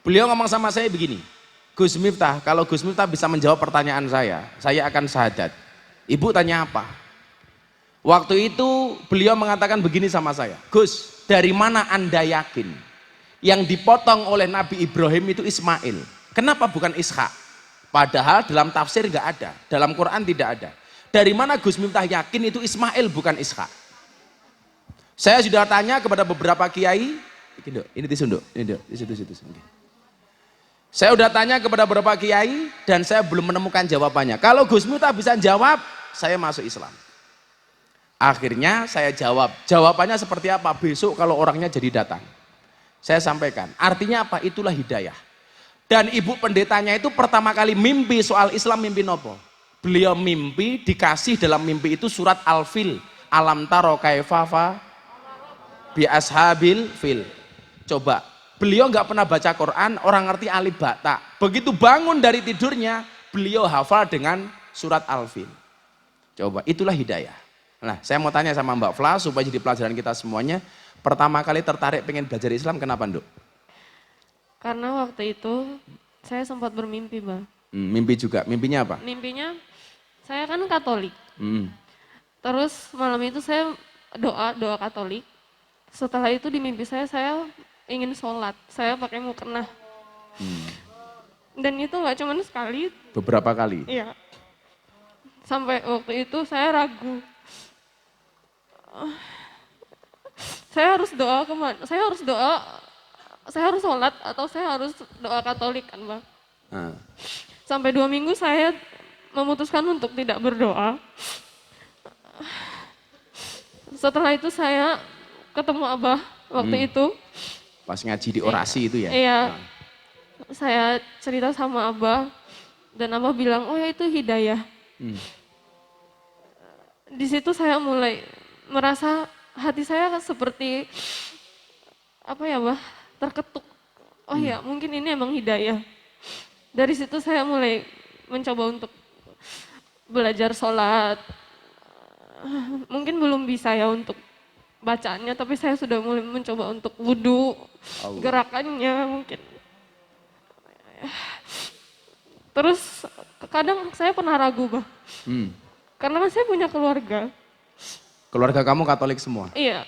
Beliau ngomong sama saya begini, Gus Miftah, kalau Gus Miftah bisa menjawab pertanyaan saya akan syahadat. Ibu tanya apa? Waktu itu beliau mengatakan begini sama saya, Gus, dari mana Anda yakin yang dipotong oleh Nabi Ibrahim itu Ismail? Kenapa bukan Ishak? Padahal dalam tafsir nggak ada, dalam Quran tidak ada. Dari mana Gus Miftah yakin itu Ismail bukan Ishak? Saya sudah tanya kepada beberapa kiai, ini tisunduk, ini di situ. Saya sudah tanya kepada beberapa kiai dan saya belum menemukan jawabannya. Kalau Gus Miftah bisa jawab, saya masuk Islam. Akhirnya saya jawab, jawabannya seperti apa? Besok kalau orangnya jadi datang. Saya sampaikan, artinya apa? Itulah hidayah. Dan ibu pendetanya itu pertama kali mimpi soal Islam, mimpi nopo? Beliau mimpi, dikasih dalam mimpi itu surat Al-Fil. Alam taro kaifafa bi ashabil fil. Coba, beliau nggak pernah baca Quran, orang ngerti alif ba ta. Begitu bangun dari tidurnya, beliau hafal dengan surat Al-Fil. Coba, itulah hidayah. Nah, saya mau tanya sama Mbak Fla supaya jadi pelajaran kita semuanya. Pertama kali tertarik pengen belajar Islam, kenapa, Nduk? Karena waktu itu saya sempat bermimpi, Bang. Mimpi juga, mimpinya apa? Mimpinya, saya kan Katolik. Terus malam itu saya doa Katolik. Setelah itu di mimpi saya ingin sholat. Saya pakai mukena. Dan itu nggak cuma sekali. Beberapa kali? Iya. Sampai waktu itu saya ragu. Saya harus doa kemana? Saya harus sholat atau saya harus doa Katolik kan, Bang? Sampai 2 minggu saya memutuskan untuk tidak berdoa. Setelah itu saya ketemu Abah waktu itu. Pas ngaji di orasi itu ya? Iya. Saya cerita sama Abah dan Abah bilang, oh ya itu hidayah. Di situ saya mulai merasa hati saya seperti apa ya, Bah? Terketuk. Oh ya, mungkin ini emang hidayah. Dari situ saya mulai mencoba untuk belajar sholat. Mungkin belum bisa ya untuk bacaannya, tapi saya sudah mulai mencoba untuk wudhu, gerakannya mungkin. Terus kadang saya pernah ragu, Bah. Karena saya punya keluarga. Keluarga kamu Katolik semua? Iya.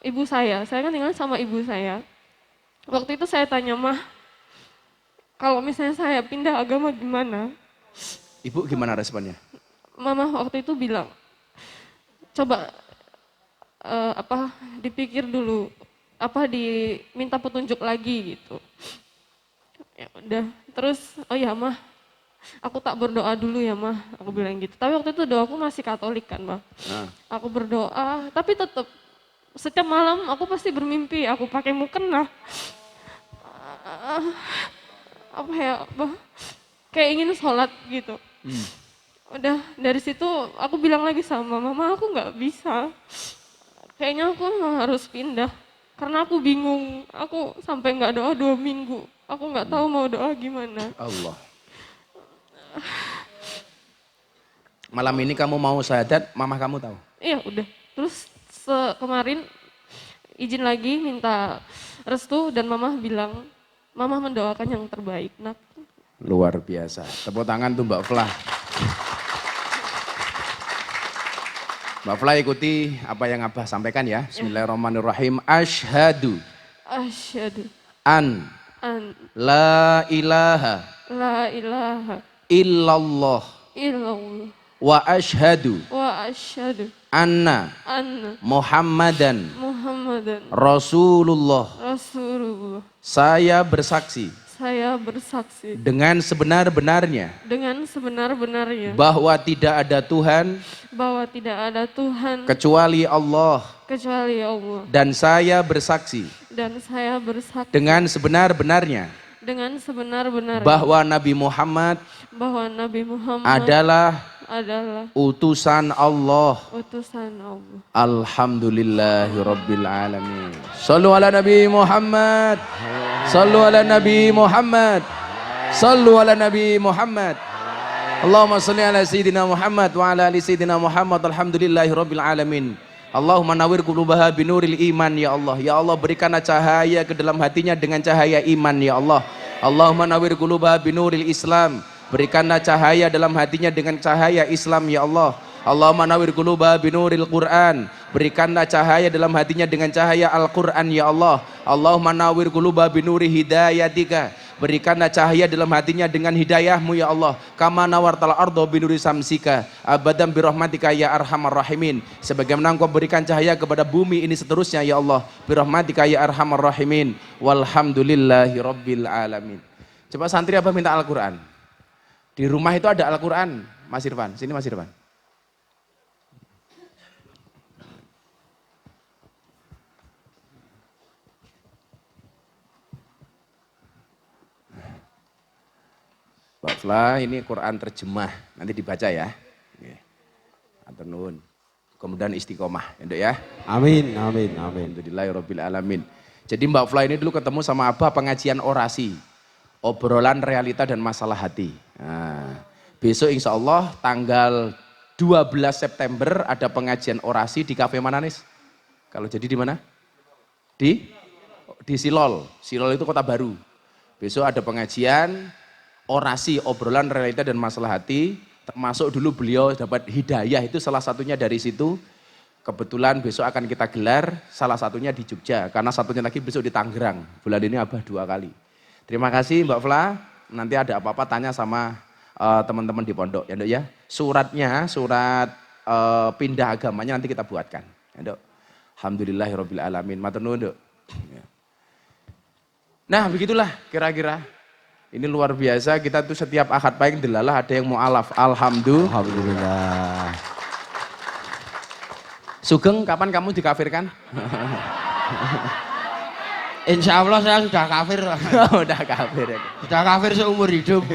Ibu saya kan tinggal sama ibu saya. Waktu itu saya tanya, Mah, kalau misalnya saya pindah agama gimana? Ibu gimana responnya? Mama waktu itu bilang, coba dipikir dulu, diminta petunjuk lagi gitu. Ya udah, terus oh ya Mah, aku tak berdoa dulu ya Mah, aku bilang gitu. Tapi waktu itu doaku masih Katolik kan, Mah. Aku berdoa, tapi tetap setiap malam aku pasti bermimpi, aku pakai mukena. Apa ya, Bah, kayak ingin sholat gitu. Udah dari situ aku bilang lagi sama Mama, aku nggak bisa. Kayaknya aku harus pindah. Karena aku bingung, aku sampai nggak doa 2 minggu. Aku nggak tahu mau doa gimana. Allah. Malam ini kamu mau syahadat, mama kamu tahu? Iya udah. Terus kemarin izin lagi minta restu dan mama bilang, mama mendoakan yang terbaik, Nak. Luar biasa. Tepuk tangan tuh Mbak Flah. Mbak Flah ikuti apa yang Abah sampaikan ya. Bismillahirrahmanirrahim. Asyhadu an la ilaha illallah wa asyhadu anna Muhammadan Rasulullah. Saya bersaksi dengan sebenar-benarnya bahwa tidak ada Tuhan kecuali Allah. Dan saya bersaksi dengan sebenar-benarnya bahwa Nabi Muhammad adalah utusan Allah. Alhamdulillahirabbil alamin. Shallu ala Nabi Muhammad. Shallu ala Nabi Muhammad. Shallu ala Nabi Muhammad. Allahumma shalli ala sayyidina Muhammad wa ala ali sayyidina Muhammad. Alhamdulillahirabbil alamin. Allahumma nawwir qulubaha binuril iman ya Allah. Ya Allah berikanlah cahaya ke dalam hatinya dengan cahaya iman ya Allah. Allahumma nawwir qulubaha binuril Islam. Berikanlah cahaya dalam hatinya dengan cahaya Islam ya Allah. Allahumma nawwir qulubaha binuril Quran. Berikanlah cahaya dalam hatinya dengan cahaya Al-Quran ya Allah. Allahumma nawwir qulubaha binuri hidayatika. Berikanlah cahaya dalam hatinya dengan hidayahmu ya Allah. Kama nawartal ardo binuri samsika abadan birahmatika ya arhamar rahimin. Sebagaimana engkau berikan cahaya kepada bumi ini seterusnya ya Allah. Birahmatika ya arhamar rahimin. Walhamdulillahi rabbil alamin. Coba santri apa minta Al-Quran? Di rumah itu ada Al-Quran. Mas Irfan, sini Mas Irfan. Mbak Fla, ini Quran terjemah, nanti dibaca ya. Atur nuwun. Kemudian istiqomah, ya. Amin, amin, amin. Alhamdulillahirabbil alamin. Jadi Mbak Fla ini dulu ketemu sama Abah pengajian orasi, obrolan realita dan masalah hati. Nah, besok insya Allah tanggal 12 September ada pengajian orasi di kafe mana Nis? Kalau jadi di mana? Di Silol. Silol itu kota baru. Besok ada pengajian orasi, obrolan realita dan masalah hati, termasuk dulu beliau dapat hidayah, itu salah satunya dari situ. Kebetulan besok akan kita gelar, salah satunya di Jogja, karena satunya lagi besok di Tangerang. Bulan ini Abah 2 kali. Terima kasih Mbak Fla, nanti ada apa-apa tanya sama teman-teman di pondok ya Dok ya. Suratnya, surat pindah agamanya nanti kita buatkan ya Dok. Alhamdulillahirabbil alamin. Matur nuwun Dok. Nah begitulah kira-kira. Ini luar biasa, kita tuh setiap akad pahing delalah ada yang mu'alaf. Alhamdulillah. Sugeng, kapan kamu dikafirkan? Insya Allah saya sudah kafir. Udah kafir ya. Sudah kafir seumur hidup.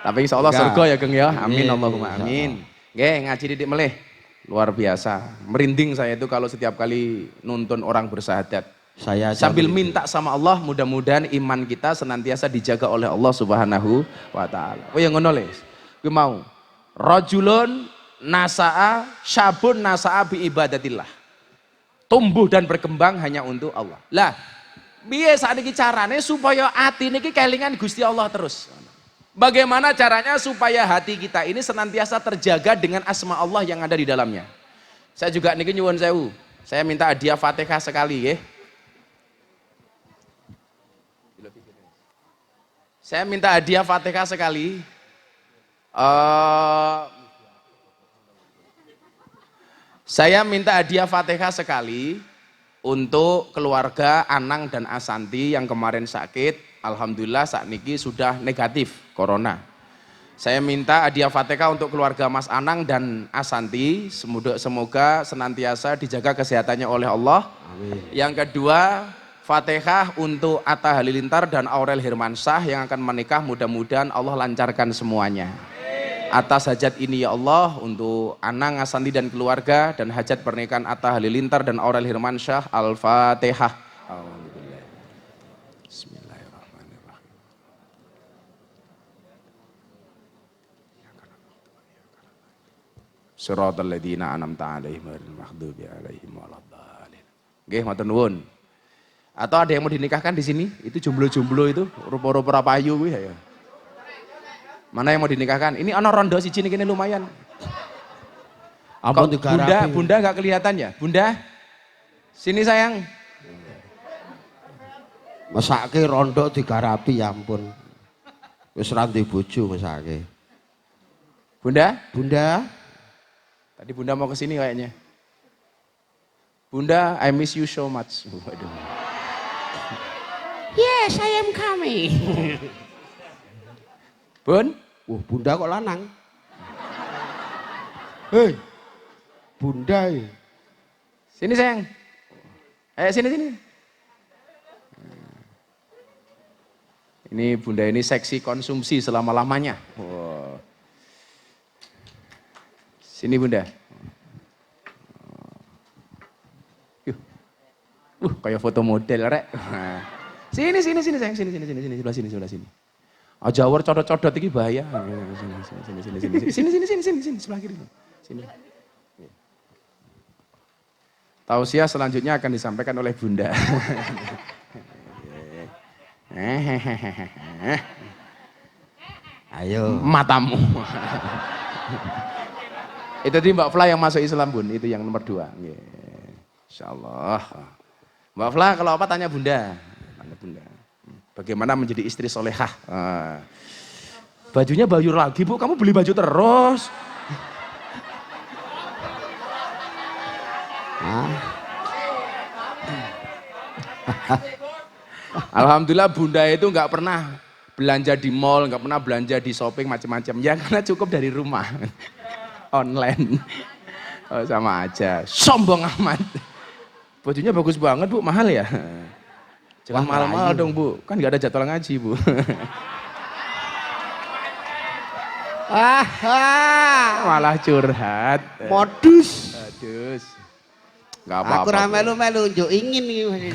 Tapi insya Allah surga ya Geng ya. Amin, Iya, Allahumma amin. Nggih, ngaji didik melih. Luar biasa. Merinding saya itu kalau setiap kali nuntun orang bersahadat. Saya sambil minta sama Allah, mudah-mudahan iman kita senantiasa dijaga oleh Allah Subhanahu wa taala. Oh yang ngono le. Kuwi mau. Rajulun nasa'a syabun nasa'a bi ibadatillah. Tumbuh dan berkembang hanya untuk Allah. Lah, piye sakniki carane supaya ati niki kelingan Gusti Allah terus? Bagaimana caranya supaya hati kita ini senantiasa terjaga dengan asma Allah yang ada di dalamnya? Saya juga niki nyuwun sewu. Saya minta hadiah Fatihah sekali nggih. Saya minta hadiah Fatihah sekali. Saya minta hadiah Fatihah sekali untuk keluarga Anang dan Asanti yang kemarin sakit. Alhamdulillah saat niki sudah negatif corona. Saya minta hadiah Fatihah untuk keluarga Mas Anang dan Asanti. Semoga senantiasa dijaga kesehatannya oleh Allah. Amin. Yang kedua, Fatihah untuk Atta Halilintar dan Aurel Hermansyah yang akan menikah, mudah-mudahan Allah lancarkan semuanya. Atas hajat ini ya Allah, untuk Anang, Asanti dan keluarga, dan hajat pernikahan Atta Halilintar dan Aurel Hermansyah, Al-Fatihah. Bismillahirrahmanirrahim. Shiratal ladzina an'amta 'alaihim ghairil maghdubi 'alaihim waladdallin. Nggih, matur nuwun. Atau ada yang mau dinikahkan di sini? Itu jomblo-jomblo itu, rupa-rupa payu kuwi ya. Mana yang mau dinikahkan? Ini ana rondo siji niki lumayan. Ampun digarapi. Bunda enggak kelihatan ya? Bunda? Sini sayang. Mesake rondo digarapi ya ampun. Wis ra ndek bojo mesake. Bunda? Bunda? Tadi Bunda mau ke sini kayaknya. Bunda, I miss you so much. Waduh. Yes, I am coming. Bun? Bunda kok lanang? Hei, Bunda. Sini sayang. Sini. Ini Bunda ini seksi konsumsi selama-lamanya. Wow. Sini Bunda. Kayak foto model rek. Sini sayang, sini sebelah sini. Jawar codot-codot iki bahaya. Sini sebelah kiri. Sini. Tausiah selanjutnya akan disampaikan oleh Bunda. Ayo. Matamu. Itu tadi Mbak Fla yang masuk Islam Bun, itu yang nomor 2. Insyaallah. Mbak Fla kalau apa tanya Bunda. Tanya Bunda. Bagaimana menjadi istri solehah. Bajunya bayur lagi Bu, kamu beli baju terus. Alhamdulillah Bunda itu nggak pernah belanja di mall, nggak pernah belanja di shopping macam-macam. Ya karena cukup dari rumah. Online. Oh, sama aja. Sombong amat. Bajunya bagus banget Bu, mahal ya? Jangan mahal-mahal dong Bu, kan nggak ada jadwal ngaji Bu. Malah curhat. Modus. Modus. Nggak apa-apa. Aku ra melu-melu njuk ingin iki.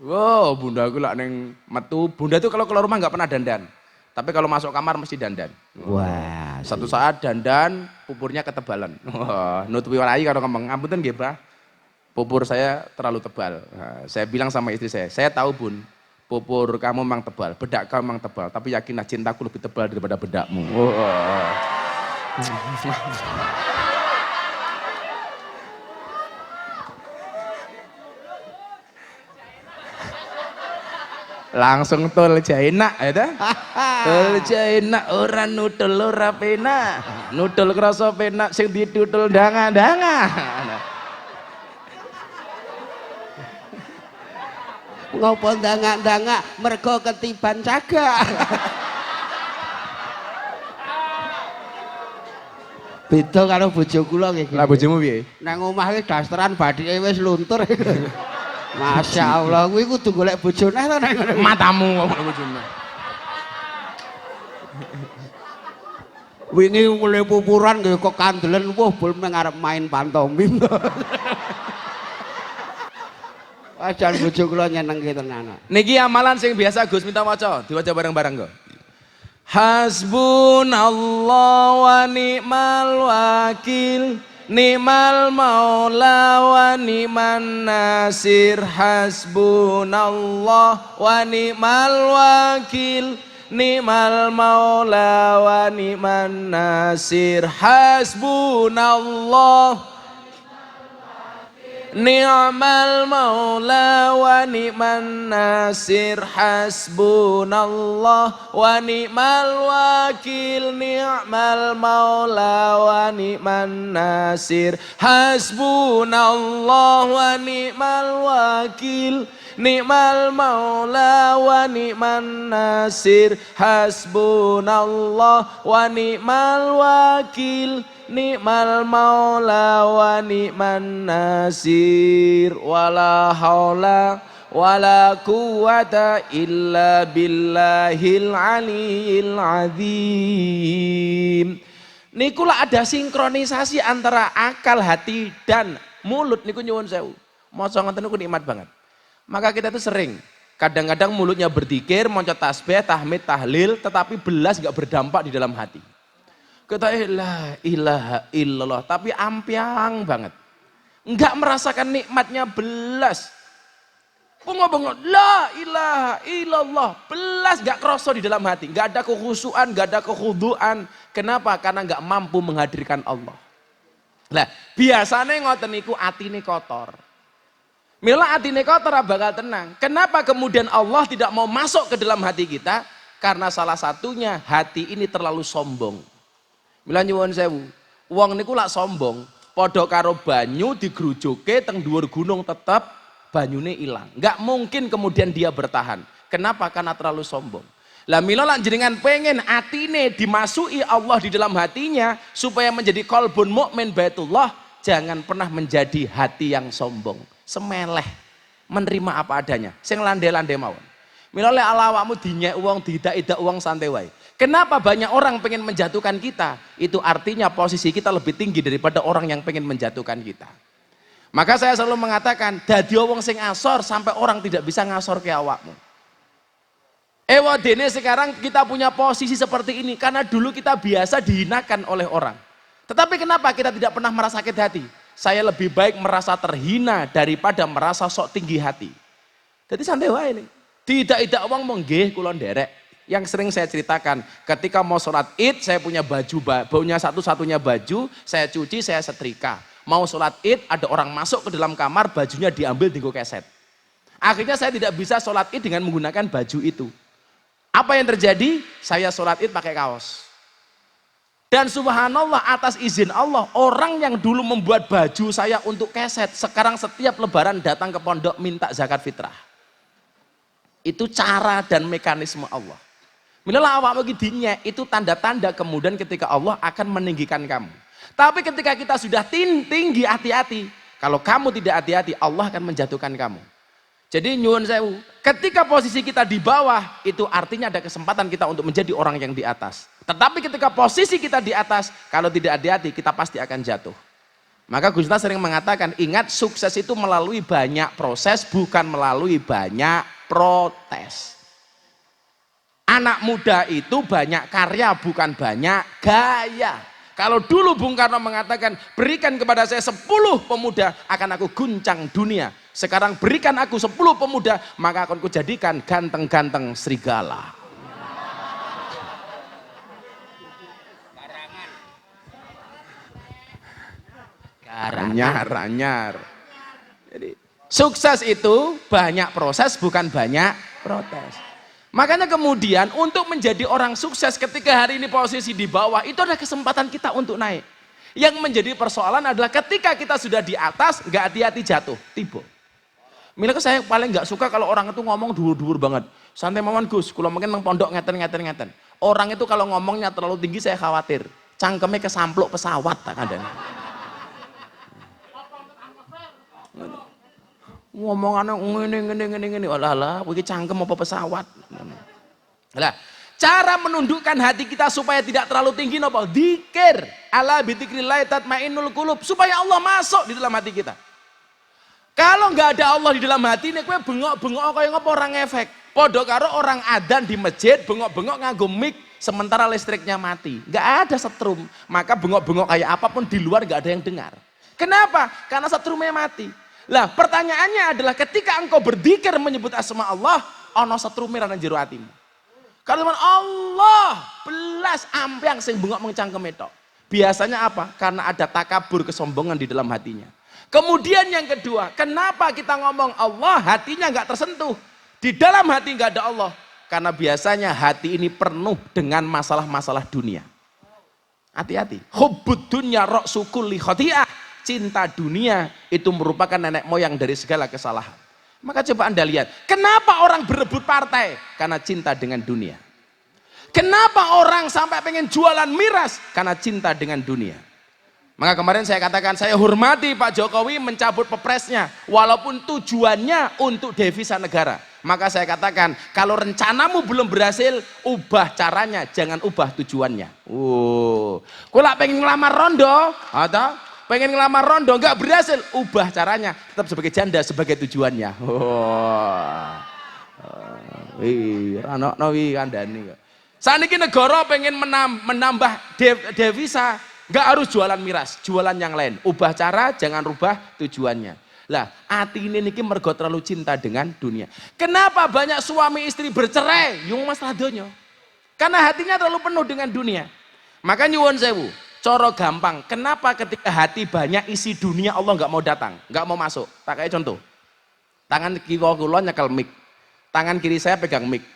Wow, Bunda aku lah neng metu. Bunda tuh kalau keluar rumah nggak pernah dandan. Tapi kalau masuk kamar mesti dandan. Wah. Satu saat dandan, pupurnya ketebalan. Wah, nutupi warai kalau ngomong, ampunten nggih, Pak. Pupur saya terlalu tebal. Nah, saya bilang sama istri saya tahu Bun, pupur kamu memang tebal, bedak kamu memang tebal, tapi yakinlah cintaku lebih tebal daripada bedakmu. Wah. Langsung tol jaenak ya dah. Tol jaenak ora nutul ora penak. Nutul krasa penak sing ditutul danga-danga. Ngopo ndangak-ndangak mergo ketiban cagak. Beda karo bojo kula nggih. Lah bojomu piye? Nang omah iki dasteran bathike wis luntur. Masya Allah, kuwi kudu golek bojo neh to nang ngono. Matamu ngomong bojomu. Wingi mulai pupuran nggih kok kandelen wah bol ngarep main pantomim. Ajan bojo kula nyenengke tenan. Niki amalan sing biasa Gus minta maca, diwaca bareng-bareng kok. Hasbunallah wa ni'mal wakil. Ni'mal maula wa ni'man nasir. Hasbunallah wa ni'mal wakil. Ni'mal maula wa ni'man nasir. Hasbunallah ni'mal maula wa ni'man nasir. Hasbunallah wa ni'mal wakil. Ni'mal maula wa ni'man nasir. Hasbunallah wa ni'mal wakil. Ni'mal maula wa ni'man nasir. Hasbunallah wa ni'mal wakil. Ni'mal maula wa ni'man nasir. Wala haula wala quwata illa billahil aliyil azim. Niku lah ada sinkronisasi antara akal, hati dan mulut. Niku nyuwun sewu. Maca ngoten niku nikmat banget. Maka kita itu sering kadang-kadang mulutnya berzikir, maca tasbih, tahmid, tahlil, tetapi belas gak berdampak di dalam hati. Kita la ilaha illallah, tapi ampiang banget. Enggak merasakan nikmatnya belas. Ngomong la ilaha illallah, belas gak kroso di dalam hati. Gak ada kekhusyuan, gak ada kekhuduan. Kenapa? Karena gak mampu menghadirkan Allah. Lah, biasanya ngoten niku atine kotor. Mila atine kotor bakal tenang. Kenapa kemudian Allah tidak mau masuk ke dalam hati kita? Karena salah satunya hati ini terlalu sombong. Mila nyuwun sewu, wong niku lak sombong, padha karo banyu digrujuke teng dhuwur gunung tetep banyune ilang. Enggak mungkin kemudian dia bertahan. Kenapa? Karena terlalu sombong. Lah mila lak jenengan pengen atine dimasuki Allah di dalam hatinya supaya menjadi qalbun mukmin baitullah, jangan pernah menjadi hati yang sombong, semeleh, menerima apa adanya, sing landai-landai mawon. Mila lek awakmu dinyek wong, didak-idak wong santai wae. Kenapa banyak orang pengen menjatuhkan kita? Itu artinya posisi kita lebih tinggi daripada orang yang pengen menjatuhkan kita. Maka saya selalu mengatakan, dadi wong sing asor sampai orang tidak bisa ngasor ke awakmu. Dene sekarang kita punya posisi seperti ini karena dulu kita biasa dihinakan oleh orang. Tetapi kenapa kita tidak pernah merasa sakit hati? saya lebih baik merasa terhina daripada merasa sok tinggi hati. Jadi santai wae ini. Tidak wong menggih kula nderek. Yang sering saya ceritakan, ketika mau sholat Id, saya punya baju, baunya satu-satunya baju, saya cuci, saya setrika. Mau sholat Id, ada orang masuk ke dalam kamar, bajunya diambil dienggo keset. Akhirnya saya tidak bisa sholat Id dengan menggunakan baju itu. Apa yang terjadi? Saya sholat Id pakai kaos. Dan subhanallah, atas izin Allah, orang yang dulu membuat baju saya untuk keset, sekarang setiap lebaran datang ke pondok minta zakat fitrah. Itu cara dan mekanisme Allah. Mila awak bagi dinya, itu tanda-tanda kemudian ketika Allah akan meninggikan kamu. Tapi ketika kita sudah tinggi, hati-hati. Kalau kamu tidak hati-hati, Allah akan menjatuhkan kamu. Jadi nyuwun sewu, ketika posisi kita di bawah, itu artinya ada kesempatan kita untuk menjadi orang yang di atas. Tetapi ketika posisi kita di atas, kalau tidak hati-hati, kita pasti akan jatuh. Maka Gus Miftah sering mengatakan, ingat sukses itu melalui banyak proses, bukan melalui banyak protes. Anak muda itu banyak karya, bukan banyak gaya. Kalau dulu Bung Karno mengatakan, berikan kepada saya 10 pemuda, akan aku guncang dunia. Sekarang berikan aku 10 pemuda, maka akan kujadikan ganteng-ganteng serigala. Anyar. Jadi sukses itu banyak proses, bukan banyak protes. Makanya kemudian untuk menjadi orang sukses ketika hari ini posisi di bawah, itu adalah kesempatan kita untuk naik. Yang menjadi persoalan adalah ketika kita sudah di atas, nggak hati-hati jatuh, tiba. Mila saya paling nggak suka kalau orang itu ngomong dhuwur-dhuwur banget. Santai mawon Gus, kalau mungkin nang pondok ngeten. Orang itu kalau ngomongnya terlalu tinggi saya khawatir. Cangkeme kesampluk pesawat tak kandhane. Ngomongannya ngene. Alah, iki cangkem apa pesawat. Lah, cara menundukkan hati kita supaya tidak terlalu tinggi napa? Dzikir. Ala bidzikrillah tatmainnul qulub, supaya Allah masuk di dalam hati kita. Kalau nggak ada Allah di dalam hati ini kowe bengok-bengok kaya ngapa orang efek. Padha karo orang adzan di masjid bengok-bengok nganggo mic sementara listriknya mati. Nggak ada setrum. Maka bengok-bengok kayak apapun di luar nggak ada yang dengar. Kenapa? Karena setrumnya mati. Lah pertanyaannya adalah ketika engkau berzikir menyebut asma Allah, ana setrume nang jero atimu. Kalau Allah belas ambyang sing bengok mengcangkem tok. Biasanya apa? Karena ada takabur, kesombongan di dalam hatinya. Kemudian yang kedua, kenapa kita ngomong Allah hatinya nggak tersentuh? Di dalam hati nggak ada Allah. Karena biasanya hati ini penuh dengan masalah-masalah dunia. Hati-hati. Hubbud dunya ra'su kulli khati'ah. Cinta dunia itu merupakan nenek moyang dari segala kesalahan. Maka coba Anda lihat, kenapa orang berebut partai? Karena cinta dengan dunia. Kenapa orang sampai pengen jualan miras? Karena cinta dengan dunia. Maka kemarin saya katakan, saya hormati Pak Jokowi mencabut pepresnya, walaupun tujuannya untuk devisa negara. Maka saya katakan, kalau rencanamu belum berhasil, ubah caranya, jangan ubah tujuannya. Kula pengen ngelamar rondo, atau pengen ngelamar rondo nggak berhasil, ubah caranya, tetap sebagai janda sebagai tujuannya. Ranokno wi kandhani kok. Saniki negara pengen menambah devisa, nggak harus jualan miras, jualan yang lain. Ubah cara, jangan rubah tujuannya. Lah, hati ini niki mergo terlalu cinta dengan dunia. Kenapa banyak suami istri bercerai? Yung masalah donya. Karena hatinya terlalu penuh dengan dunia. Maka nyuwun sewu. Coro gampang, kenapa ketika hati banyak isi dunia Allah nggak mau datang, nggak mau masuk? Tak kayak contoh, tangan kiri kula nyekel mic, tangan kiri saya pegang mic,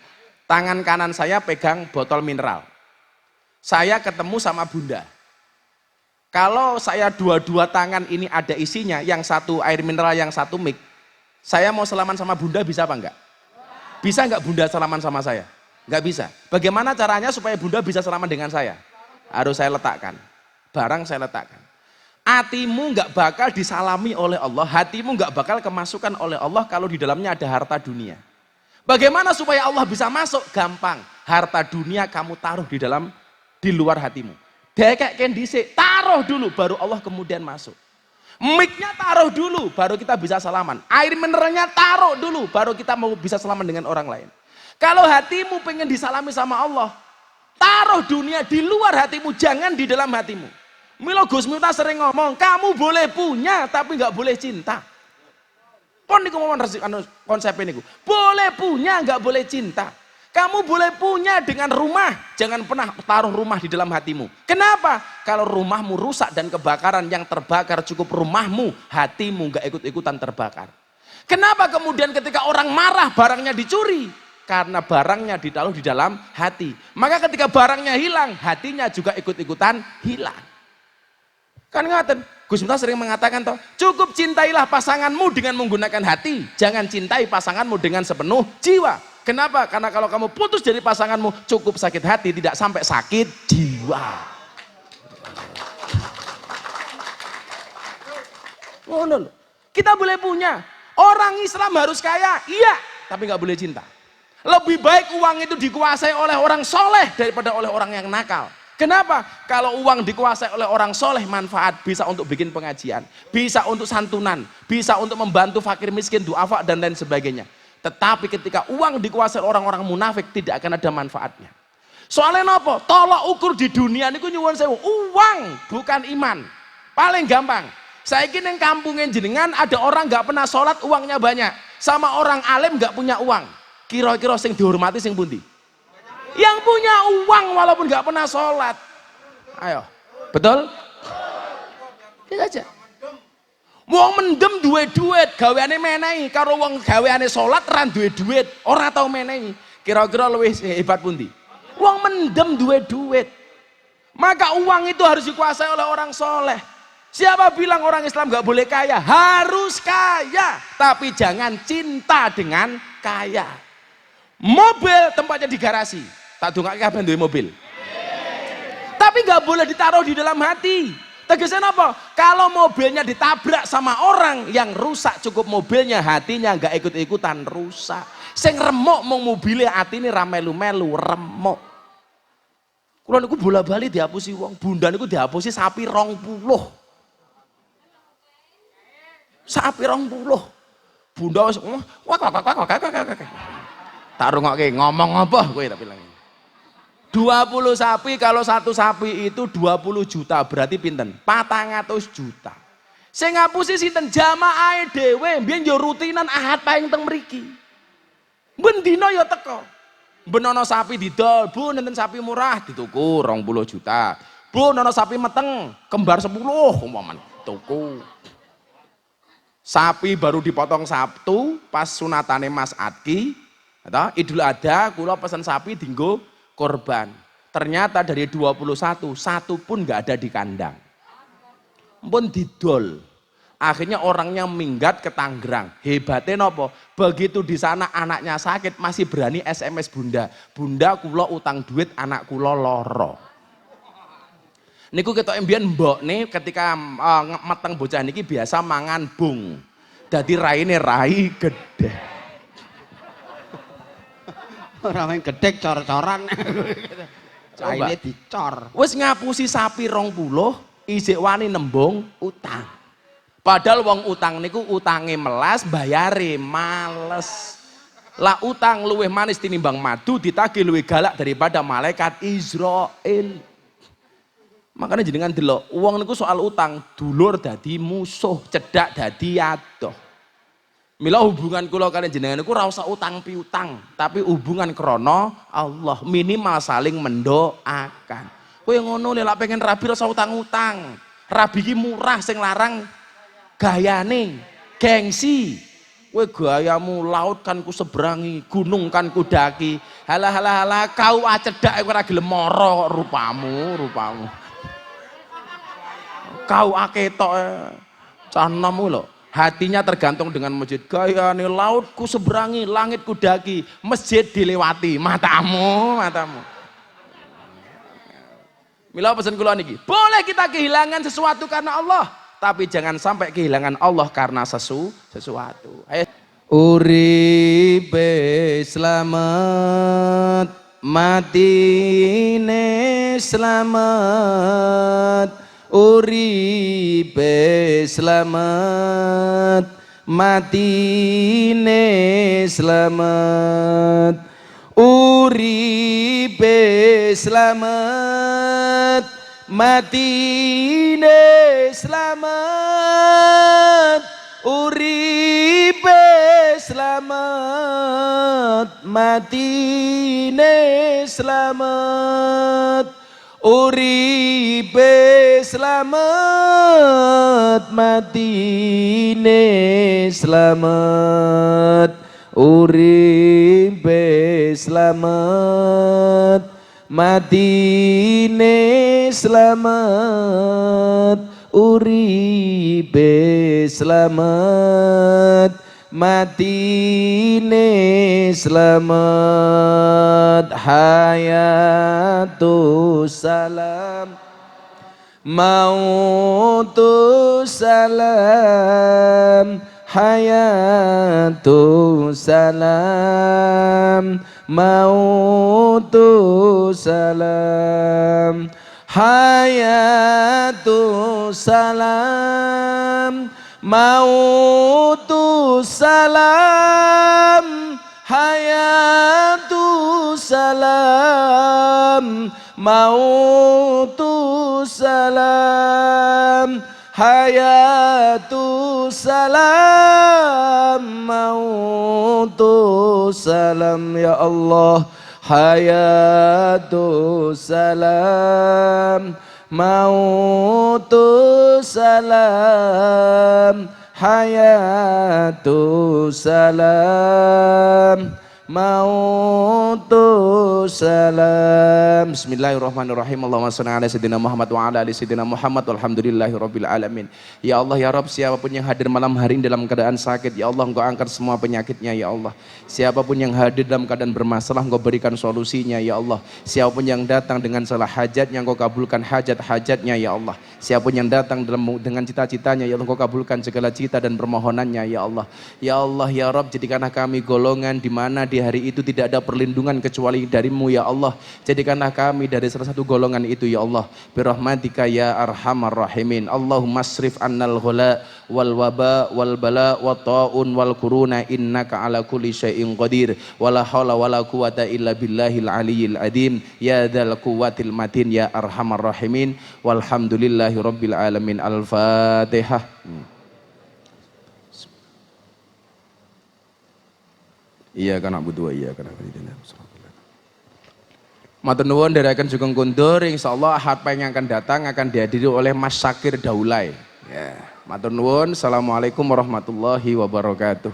tangan kanan saya pegang botol mineral. Saya ketemu sama Bunda. Kalau saya dua-dua tangan ini ada isinya, yang satu air mineral, yang satu mic, saya mau salaman sama Bunda bisa apa enggak? Bisa enggak Bunda salaman sama saya? Enggak bisa. Bagaimana caranya supaya Bunda bisa salaman dengan saya? Harus saya letakkan. Barang saya letakkan. Hatimu nggak bakal disalami oleh Allah, hatimu nggak bakal kemasukan oleh Allah kalau di dalamnya ada harta dunia. Bagaimana supaya Allah bisa masuk? Gampang. Harta dunia kamu taruh di luar hatimu. Dekek kendisik, taruh dulu baru Allah kemudian masuk. Mic-nya taruh dulu baru kita bisa salaman. Air mineralnya taruh dulu baru kita mau bisa salaman dengan orang lain. Kalau hatimu pengen disalami sama Allah, taruh dunia di luar hatimu, jangan di dalam hatimu. Milo Gus Miftah sering ngomong, kamu boleh punya tapi nggak boleh cinta. Pon niku ngomong konsep ini, boleh punya nggak boleh cinta. Kamu boleh punya dengan rumah, jangan pernah taruh rumah di dalam hatimu. Kenapa? Kalau rumahmu rusak dan kebakaran, yang terbakar cukup rumahmu, hatimu nggak ikut-ikutan terbakar. Kenapa kemudian ketika orang marah barangnya dicuri? Karena barangnya ditaruh di dalam hati. Maka ketika barangnya hilang, hatinya juga ikut-ikutan hilang. Kan ngaten, Gus Miftah sering mengatakan toh, cukup cintailah pasanganmu dengan menggunakan hati, jangan cintai pasanganmu dengan sepenuh jiwa. Kenapa? Karena kalau kamu putus dari pasanganmu, cukup sakit hati, tidak sampai sakit jiwa. Ngono loh. Kita boleh punya. Orang Islam harus kaya, iya, tapi nggak boleh cinta. Lebih baik uang itu dikuasai oleh orang soleh daripada oleh orang yang nakal. Kenapa? Kalau uang dikuasai oleh orang soleh, manfaat, bisa untuk bikin pengajian, bisa untuk santunan, bisa untuk membantu fakir miskin, duafa dan lain sebagainya. Tetapi ketika uang dikuasai orang-orang munafik, tidak akan ada manfaatnya. Soalnya apa? Tolak ukur di dunia ini nyuwun sewu, uang bukan iman. Paling gampang. Saya kira yang kampungnya jenengan ada orang nggak pernah sholat, uangnya banyak, sama orang alim nggak punya uang. Kira-kira sing dihormati sing pundi? Yang punya uang walaupun nggak pernah sholat. Ayo, betul? Itu aja. Wong mendem duwe duit, gaweane menehi, karo wong gaweane sholat ran duwe duit, ora tau menehi. Kira-kira luwih hebat pundi? Wong mendem duwe duit. Maka uang itu harus dikuasai oleh orang soleh. Siapa bilang orang Islam nggak boleh kaya? Harus kaya, tapi jangan cinta dengan kaya. Mobil tempatnya di garasi. Tak dongake kabeh duwe mobil. Tapi nggak boleh ditaruh di dalam hati. Tegasnya apa? Kalau mobilnya ditabrak sama orang yang rusak, cukup mobilnya, hatinya nggak ikut-ikutan rusak. Sing remuk mau mobilnya, atine ra melu-melu remuk. Kula niku bola-bali dihapusi wong, bunda niku dihapusi sapi 20. Sapi 20. Bunda wis wak. Tak rungokke ngomong apa kowe tak bilang. 20 sapi, kalau satu sapi itu 20 juta, berarti pinten? 400 juta. Sing ngapusi sinten? Jamaahe dhewe, mbiyen yo rutinan Ahad paing teng mriki. Ben dina yo teko. Ben ana sapi didol, Bu nenten sapi murah dituku 20 juta. Bu ana sapi meteng, kembar 10 umpamane, tuku. Sapi baru dipotong Sabtu pas sunatane Mas Adki, Idul Adha kula pesen sapi dinggo korban. Ternyata dari 21, satu pun nggak ada di kandang. Pun didol. Akhirnya orangnya minggat ke Tangerang. Hebatnya nopo? Begitu di sana anaknya sakit masih berani SMS bunda. Bunda kula utang duit, anak kula loro. Niku ketok mbiyen mbokne ketika meteng bocah niki biasa mangan bung. Dadi raine rai gede. Ora main gedek cor-coran. Raine dicor. Wis ngapusi sapi 20, isik wani nembung utang. Padahal wong utang niku utange melas, bayare males. Lah utang luwih manis tinimbang madu, ditagih luwih galak daripada malaikat Israel. Makanya jenengan delok, wong niku soal utang, dulur dadi musuh, cedak dadi adoh. Mila hubungan kula kalian jenengan niku ora usah utang piutang, tapi hubungan krana Allah, minimal saling mendoakan. Kowe ngono lek pengen rabi ora usah utang-utang. Rabi ki murah, sing larang gayane, gengsi. Kowe gayamu laut kan ku seberangi, gunung kan ku daki. Halah kau acedak kowe ora gelem mara rupamu. Kau aketok canamu lho. Hatinya tergantung dengan masjid. Gayane laut ku seberangi, langit ku daki, masjid dilewati, matamu. Mila pesan kula niki, boleh kita kehilangan sesuatu karena Allah, tapi jangan sampai kehilangan Allah karena sesuatu. Ayo. Uripe selamat, matine selamat. Uripe selamat, matine selamat. Uripe selamat, matine slamet, uripe slamet, matine slamet, uripe slamet, matine slamet, uripe slamet, matine slamet, uripe slamet, matine slamet, hayatu salam, mautu salam, hayatu salam, mautu salam, hayatu salam, mautu salam, hayatu salam, mautu salam, hayatu salam, mautu salam. Ya Allah, hayatu salam, mautu salam, hayatu salam, mautu salam. Bismillahirrahmanirrahim. Allahumma shalli ala sayyidina Muhammad wa ala ali sayyidina Muhammad walhamdulillahi rabbil alamin. Ya Allah ya Rabb, siapapun yang hadir malam hari ini dalam keadaan sakit, ya Allah Engkau angkat semua penyakitnya ya Allah. Siapapun yang hadir dalam keadaan bermasalah, Engkau berikan solusinya ya Allah. Siapapun yang datang dengan salah hajatnya, Engkau kabulkan hajat-hajatnya ya Allah. Siapapun yang datang dengan cita-citanya, ya Allah Engkau kabulkan segala cita dan permohonannya ya Allah. Ya Allah ya Rabb, jadikanlah kami golongan di mana di hari itu tidak ada perlindungan kecuali darimu ya Allah. Jadikanlah kami dari salah satu golongan itu ya Allah. Birahmatika ya arhamar rahimin. Allahumma asrif annal ghala wal waba wal bala wa ta'un wal kuruna innaka ala kulli syai'in qadir. Wala hawla wala quwata illa billahil aliyyil adim. Ya dzal quwwatil matin ya arhamar rahimin. Walhamdulillahi rabbil alamin. Al-Fatihah. Iya kan Abu Dua, iya kan Abu Dua. Matur nuwun dherekaken Sugeng Kundur, insyaallah Ahad Pahing yang akan datang akan dihadiri oleh Mas Syakir Daulay. Ya, matur nuwun. Assalamualaikum warahmatullahi wabarakatuh.